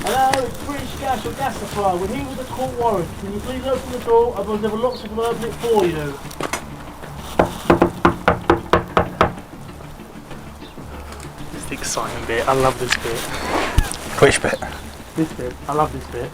Hello, it's British Gas, your gas supplier. We're here with a court warrant. Can you please open the door? Otherwise there are lots of them open it for you. This is the exciting bit. I love this bit. Which bit? This bit. I love this bit.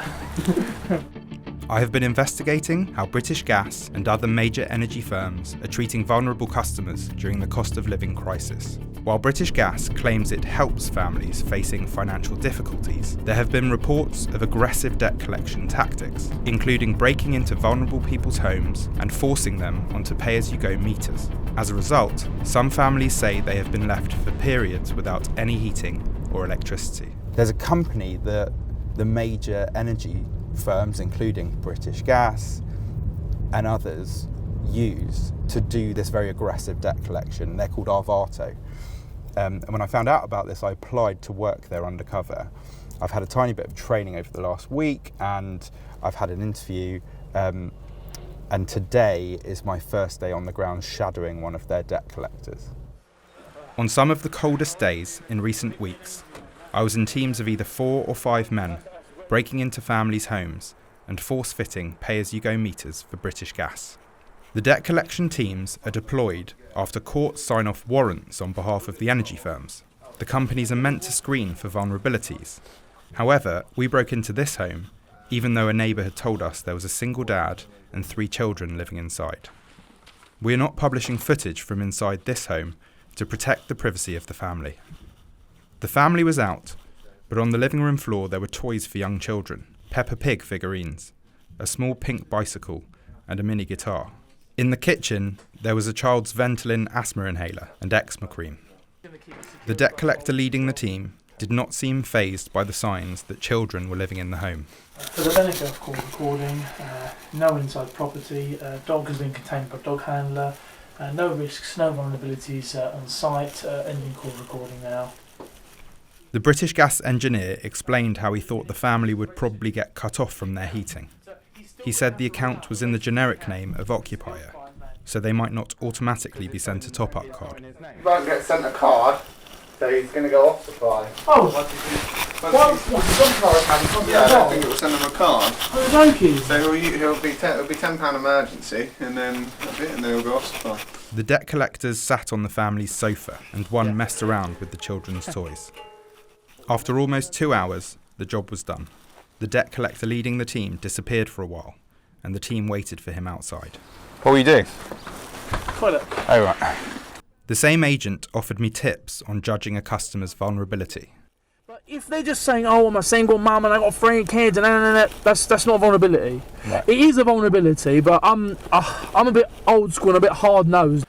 I have been investigating how British Gas and other major energy firms are treating vulnerable customers during the cost of living crisis. While British Gas claims it helps families facing financial difficulties, there have been reports of aggressive debt collection tactics, including breaking into vulnerable people's homes and forcing them onto pay-as-you-go meters. As a result, some families say they have been left for periods without any heating or electricity. There's a company that the major energy firms, including British Gas and others, use to do this very aggressive debt collection. They're called Arvato. And when I found out about this, I applied to work there undercover. I've had a tiny bit of training over the last week, and I've had an interview, and today is my first day on the ground shadowing one of their debt collectors. On some of the coldest days in recent weeks, I was in teams of either 4 or 5 men, breaking into families' homes and force-fitting pay-as-you-go meters for British Gas. The debt collection teams are deployed after courts sign off warrants on behalf of the energy firms. The companies are meant to screen for vulnerabilities. However, we broke into this home, even though a neighbour had told us there was a single dad and 3 children living inside. We are not publishing footage from inside this home to protect the privacy of the family. The family was out, but on the living room floor there were toys for young children, Peppa Pig figurines, a small pink bicycle and a mini guitar. In the kitchen there was a child's Ventolin asthma inhaler and eczema cream. The debt collector leading the team did not seem fazed by the signs that children were living in the home. For the benefit of call recording, no inside property, dog has been contained by dog handler, no risks, no vulnerabilities on site, ending call recording now. The British Gas engineer explained how he thought the family would probably get cut off from their heating. He said the account was in the generic name of occupier, so they might not automatically be sent a top-up card. He won't get sent a card, so he's going to go off supply. Oh! Yeah, I don't think it will send him a card. Oh, thank you. So it'll be £10 emergency, and then that's it, and then he'll go off supply. The debt collectors sat on the family's sofa, and one messed around with the children's toys. After almost 2 hours, the job was done. The debt collector leading the team disappeared for a while, and the team waited for him outside. What will you do? Toilet. Oh, right. The same agent offered me tips on judging a customer's vulnerability. But if they're just saying, oh, I'm a single mum and I've got 3 kids, and that's not vulnerability. Right. It is a vulnerability, but I'm a bit old school and a bit hard-nosed.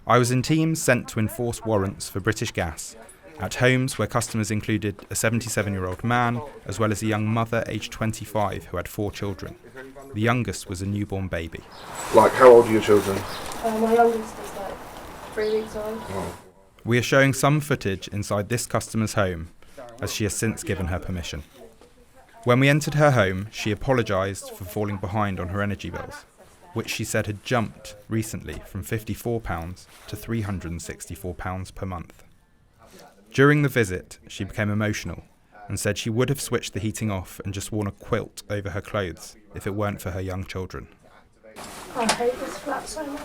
I was in teams sent to enforce warrants for British Gas at homes where customers included a 77-year-old man, as well as a young mother aged 25 who had 4 children. The youngest was a newborn baby. Like, how old are your children? My youngest is like 3 weeks old. Oh. We are showing some footage inside this customer's home, as she has since given her permission. When we entered her home, she apologised for falling behind on her energy bills, which she said had jumped recently from £54 to £364 per month. During the visit, she became emotional and said she would have switched the heating off and just worn a quilt over her clothes if it weren't for her young children. I hate this flat so much.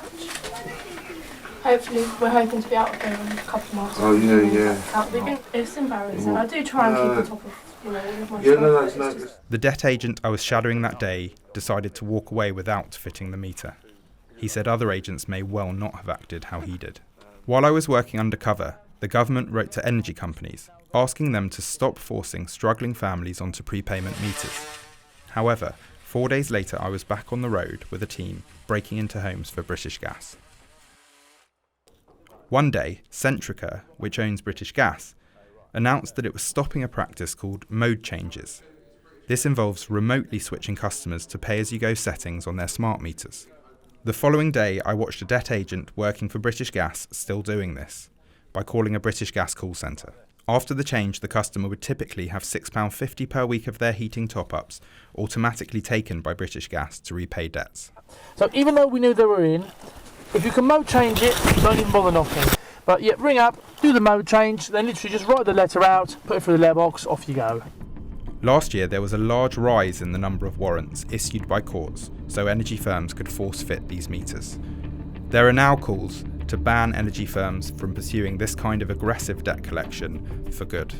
Hopefully, we're hoping to be out of there in a couple of months. Oh, yeah. It's embarrassing. I do try and keep on top of, all of my stuff. No. The debt agent I was shadowing that day decided to walk away without fitting the meter. He said other agents may well not have acted how he did. While I was working undercover, the government wrote to energy companies, asking them to stop forcing struggling families onto prepayment meters. However, 4 days later I was back on the road with a team breaking into homes for British Gas. One day, Centrica, which owns British Gas, announced that it was stopping a practice called mode changes. This involves remotely switching customers to pay-as-you-go settings on their smart meters. The following day, I watched a debt agent working for British Gas still doing this, by calling a British Gas call centre. After the change, the customer would typically have £6.50 per week of their heating top-ups automatically taken by British Gas to repay debts. So even though we knew they were in, if you can mode change it, don't even bother knocking. But yeah, ring up, do the mode change, then literally just write the letter out, put it through the letterbox, off you go. Last year, there was a large rise in the number of warrants issued by courts so energy firms could force fit these meters. There are now calls to ban energy firms from pursuing this kind of aggressive debt collection for good.